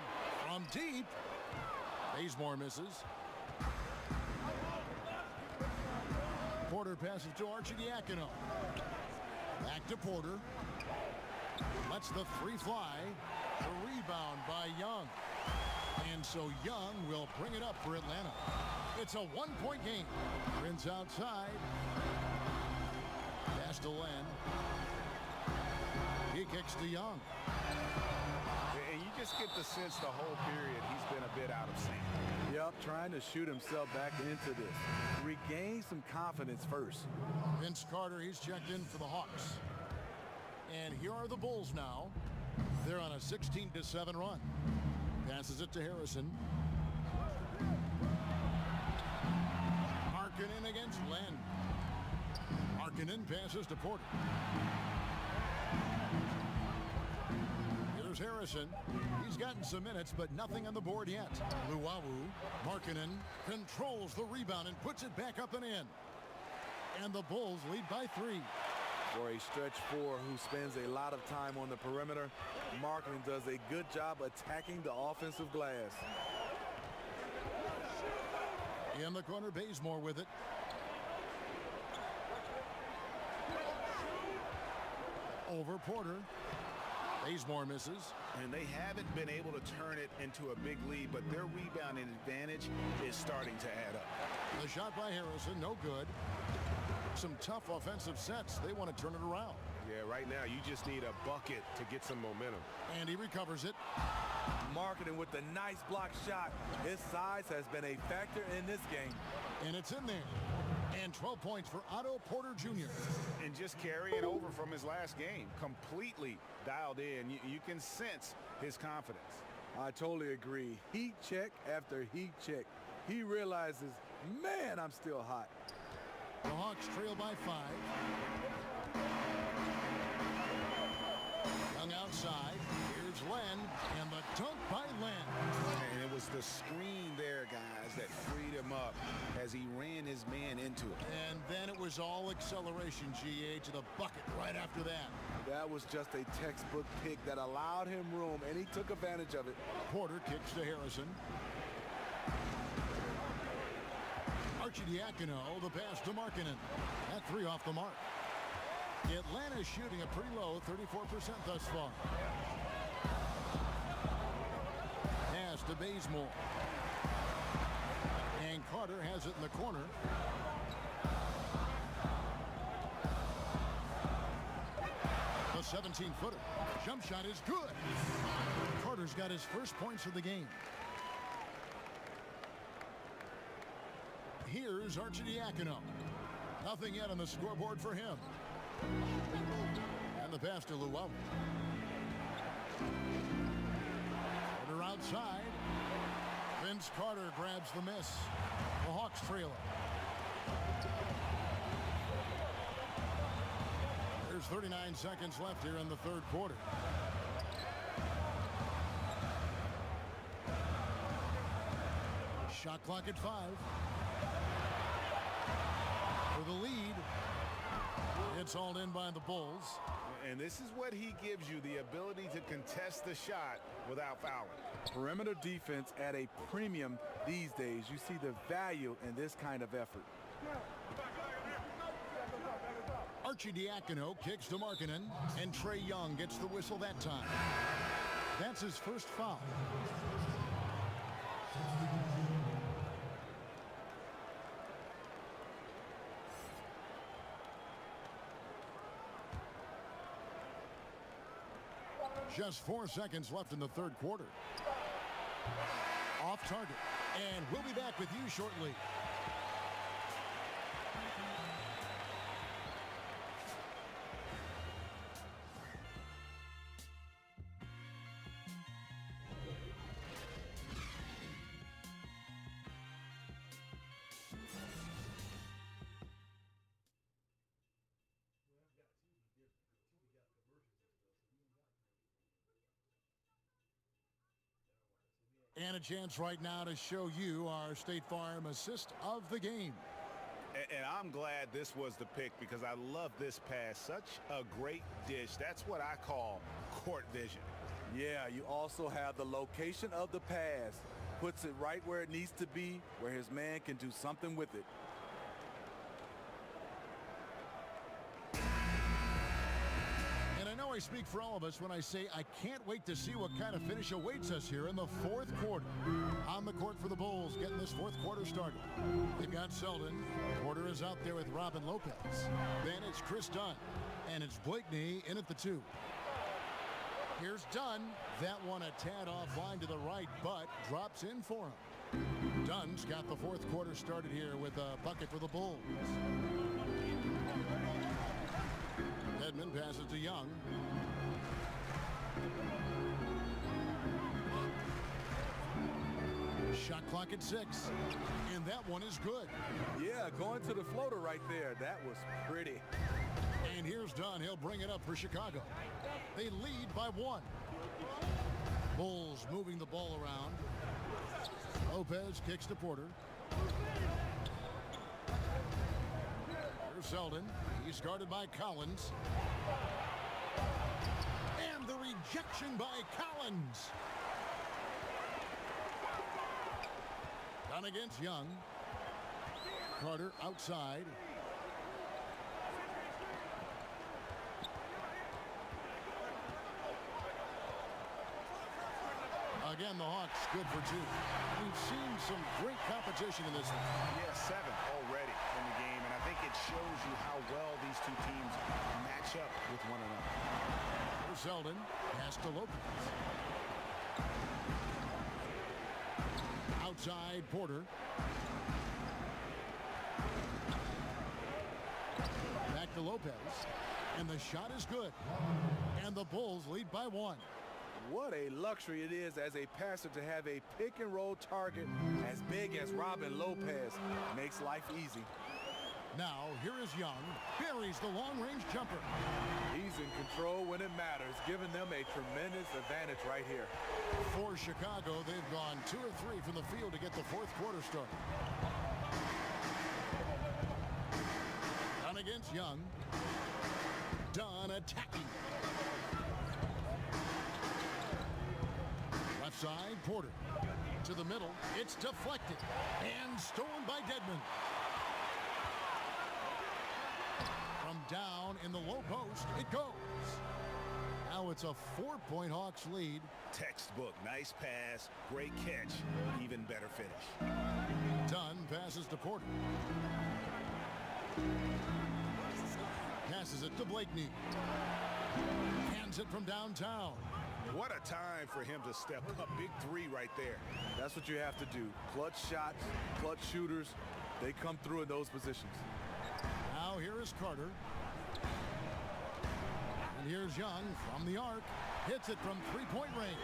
from deep. Bazemore misses. Porter passes to Arcidiacono. Back to Porter. Lets the three fly. The rebound by Young. And so Young will bring it up for Atlanta. It's a one-point game. Prince outside. Pass to Len. He kicks to Young. And you just get the sense the whole period he's been a bit out of sync. Yep, trying to shoot himself back into this. Regain some confidence first. Vince Carter, he's checked in for the Hawks. And here are the Bulls now. They're on a 16-7 run. Passes it to Harrison. Markkanen against Len. Markkanen passes to Porter. Here's Harrison. He's gotten some minutes, but nothing on the board yet. Luawu. Markkanen controls the rebound and puts it back up and in. And the Bulls lead by 3. For a stretch four who spends a lot of time on the perimeter, Markkanen does a good job attacking the offensive glass. In the corner, Bazemore with it. Over Porter. Bazemore misses. And they haven't been able to turn it into a big lead, but their rebounding advantage is starting to add up. The shot by Harrison, no good. Some tough offensive sets. They want to turn it around. Yeah, right now you just need a bucket to get some momentum. And he recovers it. Markkanen with the nice block shot. His size has been a factor in this game. And it's in there. And 12 points for Otto Porter Jr. And just carrying over from his last game. Completely dialed in. You can sense his confidence. I totally agree. Heat check after heat check. He realizes, man, I'm still hot. The Hawks trail by 5. Young outside. Here's Len. And the dunk by Len. And it was the screen there, guys, that freed him up as he ran his man into it. And then it was all acceleration, GA, to the bucket right after that. That was just a textbook pick that allowed him room, and he took advantage of it. Porter kicks to Harrison. Arcidiacono, the pass to Markkanen. That 3 off the mark. Atlanta's shooting a pretty low 34% thus far. Pass to Bazemore. And Carter has it in the corner. The 17-footer. Jump shot is good. Carter's got his first points of the game. Here's Arcidiacono. Nothing yet on the scoreboard for him. And the pass to Luawu. Carter outside. Vince Carter grabs the miss. The Hawks trail it. There's 39 seconds left here in the third quarter. Shot clock at 5. For the lead. It's hauled in by the Bulls. And this is what he gives you, the ability to contest the shot without fouling. Perimeter defense at a premium these days. You see the value in this kind of effort. Arcidiacono kicks to Markkanen, and Trey Young gets the whistle that time. That's his first foul. Just 4 seconds left in the third quarter. Off target. And we'll be back with you shortly. And a chance right now to show you our State Farm assist of the game. And I'm glad this was the pick because I love this pass. Such a great dish. That's what I call court vision. Yeah, you also have the location of the pass. Puts it right where it needs to be, where his man can do something with it. And I know I speak for all of us when I say I can't wait to see what kind of finish awaits us here in the fourth quarter. On the court for the Bulls, getting this fourth quarter started. They've got Selden. Porter is out there with Robin Lopez. Then it's Chris Dunn. And it's Blakeney in at the 2. Here's Dunn. That one a tad offline to the right, but drops in for him. Dunn's got the fourth quarter started here with a bucket for the Bulls. Edmond passes to Young. Shot clock at 6. And that one is good. Yeah, going to the floater right there. That was pretty. And here's Dunn. He'll bring it up for Chicago. They lead by 1. Bulls moving the ball around. Lopez kicks to Porter. Here's Selden. He's guarded by Collins. And the rejection by Collins. Done against Young. Carter outside. Again, the Hawks good for 2. We've seen some great competition in this one. Yeah, 7 already in the game, and I think it shows you how well these two teams match up with one another. For Selden, pass to Lopez. Outside Porter. Back to Lopez, and the shot is good. And the Bulls lead by 1. What a luxury it is as a passer to have a pick-and-roll target as big as Robin Lopez. Makes life easy. Now, here is Young. Buries the long-range jumper. He's in control when it matters, giving them a tremendous advantage right here. For Chicago, they've gone 2 or 3 from the field to get the fourth quarter started. Dunn against Young. Dunn attacking. Left side, Porter. To the middle. It's deflected. And stolen by Dedmon. From down in the low post, it goes. Now it's a 4-point Hawks lead. Textbook. Nice pass. Great catch. Even better finish. Dunn passes to Porter. Passes it to Blakeney. Hands it from downtown. What a time for him to step up. Big 3 right there. That's what you have to do. Clutch shots, clutch shooters. They come through in those positions. Now here is Carter. And here's Young from the arc. Hits it from 3-point range.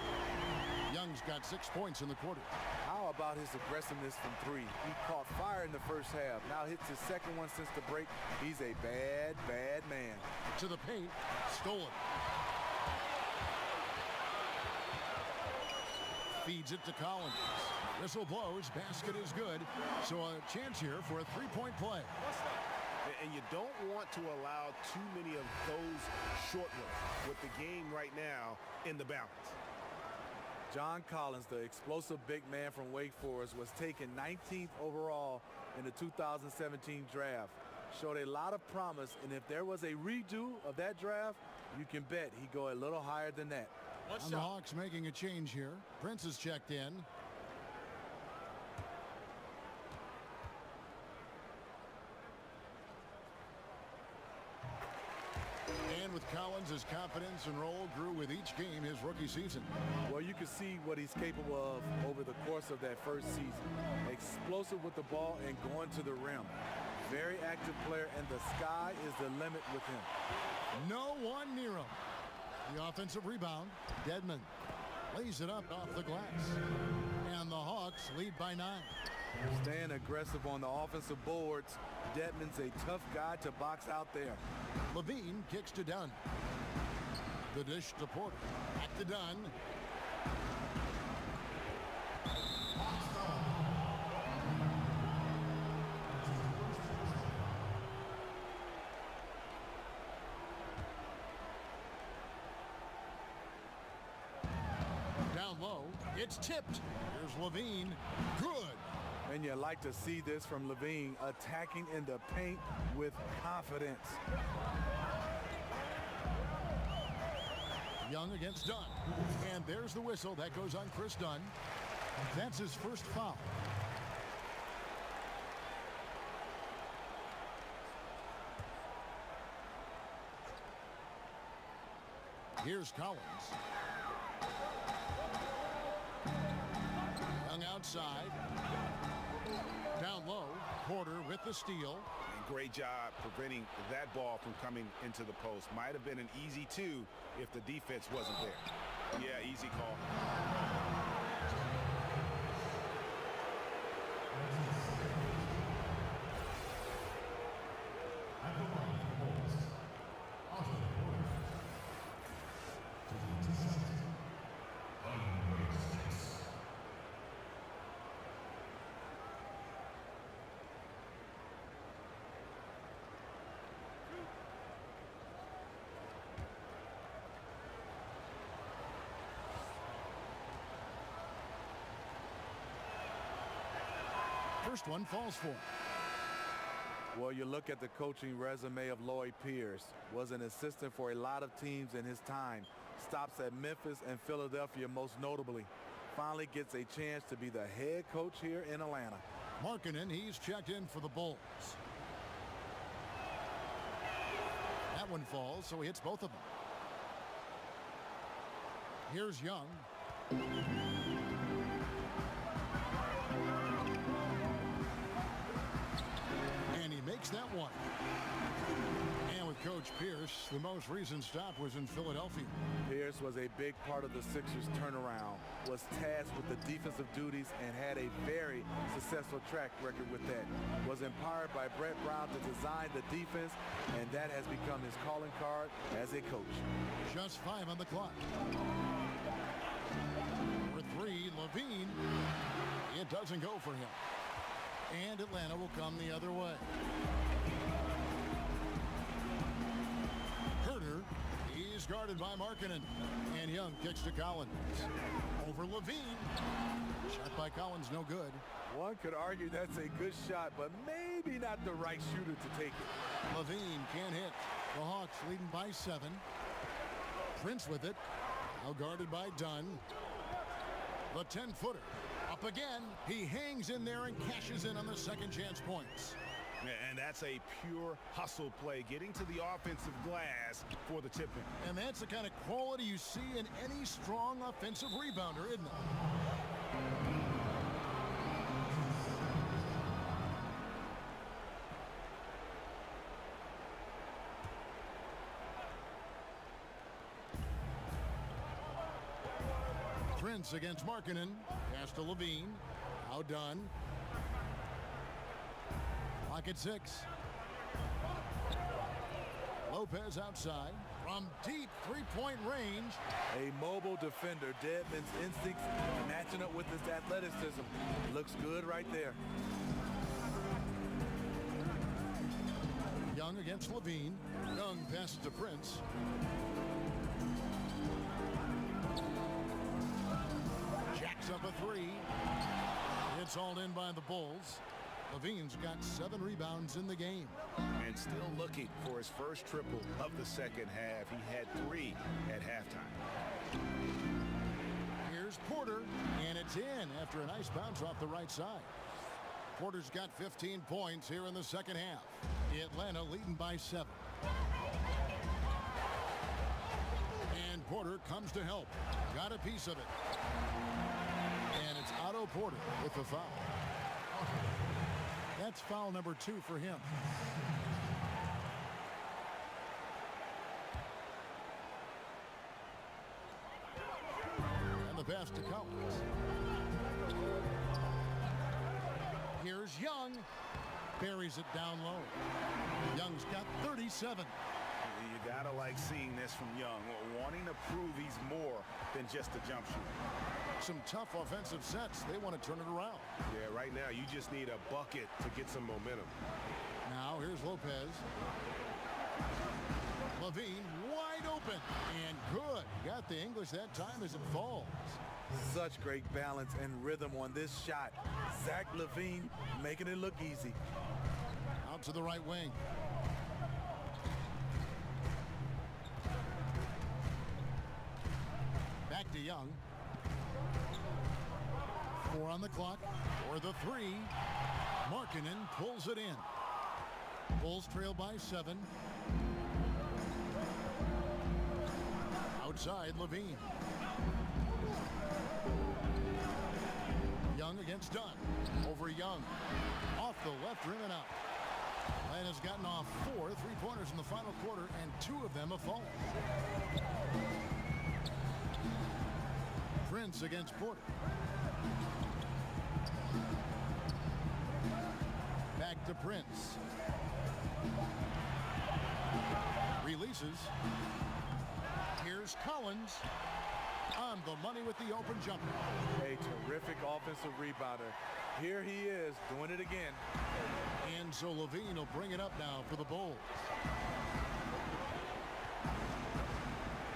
Young's got 6 points in the quarter. How about his aggressiveness from 3? He caught fire in the first half. Now hits his second one since the break. He's a bad, bad man. To the paint. Stolen. Feeds it to Collins. Whistle blows. Basket is good. So a chance here for a 3-point play. And you don't want to allow too many of those short ones with the game right now in the balance. John Collins, the explosive big man from Wake Forest, was taken 19th overall in the 2017 draft. Showed a lot of promise, and if there was a redo of that draft, you can bet he'd go a little higher than that. And the Hawks making a change here. Prince is checked in. And with Collins, his confidence and role grew with each game his rookie season. Well, you can see what he's capable of over the course of that first season. Explosive with the ball and going to the rim. Very active player, and the sky is the limit with him. No one near him. The offensive rebound. Dedmon lays it up off the glass. And the Hawks lead by 9. Staying aggressive on the offensive boards. Dedmon's a tough guy to box out there. Levine kicks to Dunn. The dish to Porter. Back to Dunn. It's tipped. Here's Levine. Good. And you like to see this from Levine, attacking in the paint with confidence. Young against Dunn. And there's the whistle. That goes on Chris Dunn. That's his first foul. Here's Collins. Young outside. Down low. Porter with the steal. And great job preventing that ball from coming into the post. Might have been an easy two if the defense wasn't there. Yeah, easy call. First one falls for him. Well, you look at the coaching resume of Lloyd Pierce. Was an assistant for a lot of teams in his time. Stops at Memphis and Philadelphia most notably. Finally gets a chance to be the head coach here in Atlanta. Markkanen, he's checked in for the Bulls. That one falls, so he hits both of them. Here's Young. And he makes that one. And with Coach Pierce, the most recent stop was in Philadelphia. Pierce was a big part of the Sixers' turnaround, was tasked with the defensive duties and had a very successful track record with that. Was empowered by Brett Brown to design the defense, and that has become his calling card as a coach. Just 5 on the clock. For 3, Levine. It doesn't go for him. And Atlanta will come the other way. Herter, he's guarded by Markkanen. And Young kicks to Collins. Over Levine. Shot by Collins, no good. One could argue that's a good shot, but maybe not the right shooter to take it. Levine can't hit. The Hawks leading by 7. Prince with it. Now guarded by Dunn. The 10-footer. Up again. He hangs in there and cashes in on the second chance points. And that's a pure hustle play, getting to the offensive glass for the tip-in. And that's the kind of quality you see in any strong offensive rebounder, isn't it? Prince against Markkanen. Pass to Levine. Now done. Clock at 6. Lopez outside. From deep three-point range. A mobile defender. Deadman's instincts matching up with his athleticism. Looks good right there. Young against Levine. Young passes to Prince. Jacks up a 3. It's hauled in by the Bulls. Levine's got 7 rebounds in the game. And still looking for his first triple of the second half. He had 3 at halftime. Here's Porter, and it's in after a nice bounce off the right side. Porter's got 15 points here in the second half. Atlanta leading by 7. And Porter comes to help. Got a piece of it. And it's Otto Porter with the foul. That's foul number 2 for him. And the pass to Collins. Here's Young. Buries it down low. Young's got 37. You gotta like seeing this from Young, wanting to prove he's more than just a jump shooter. Some tough offensive sets. They want to turn it around. Yeah, right now you just need a bucket to get some momentum. Now here's Lopez. Levine wide open. open. And good. Got the English that time as it falls. Such great balance and rhythm on this shot. Zach LaVine making it look easy. Out to the right wing. Back to Young. 4 on the clock. For the 3. Markkanen pulls it in. Bulls trail by 7. Outside Levine. Young against Dunn. Over Young. Off the left rim and out. Len has gotten off 4 3-pointers in the final quarter, and 2 of them have fallen. Prince against Porter. Back to Prince. Releases. Here's Collins. On the money with the open jumper. A terrific offensive rebounder. Here he is doing it again. And so Levine will bring it up now for the Bulls.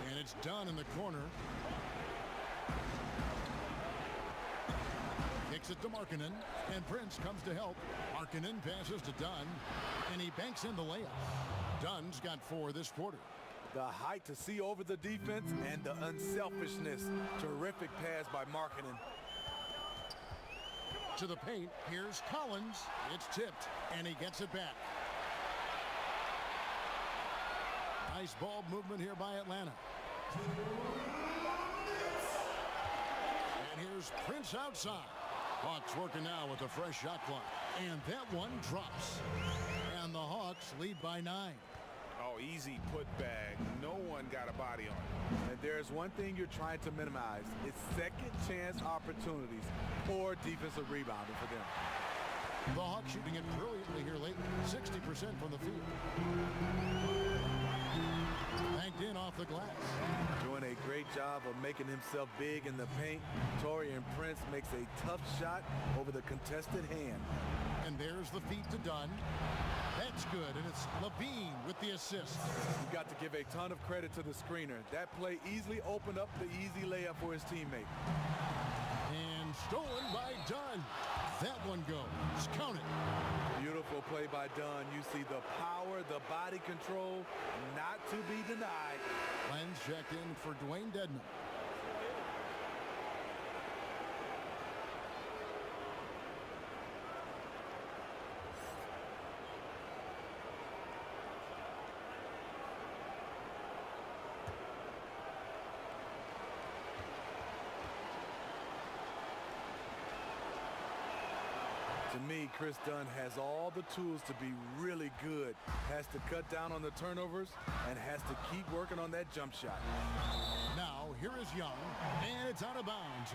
And it's done in the corner. Kicks it to Markkanen, and Prince comes to help. Markkanen passes to Dunn, and he banks in the layup. Dunn's got 4 this quarter. The height to see over the defense and the unselfishness. Terrific pass by Markkanen. To the paint, here's Collins. It's tipped, and he gets it back. Nice ball movement here by Atlanta. And here's Prince outside. Hawks working now with a fresh shot clock. And that one drops. And the Hawks lead by 9. Oh, easy putback. No one got a body on it. And there's one thing you're trying to minimize. It's second chance opportunities. Poor defensive rebounding for them. The Hawks shooting it brilliantly here lately. 60% from the field. Banked in off the glass. Doing a great job of making himself big in the paint. Taurean Prince makes a tough shot over the contested hand. And there's the feed to Dunn. That's good, and it's Levine with the assist. You've got to give a ton of credit to the screener. That play easily opened up the easy layup for his teammate. And stolen by Dunn. That one goes. Count it. Beautiful play by Dunn. You see the power, the body control, not to be denied. Len's checked in for Dwayne Dedman. To me, Chris Dunn has all the tools to be really good. Has to cut down on the turnovers and has to keep working on that jump shot. Now, here is Young, and it's out of bounds.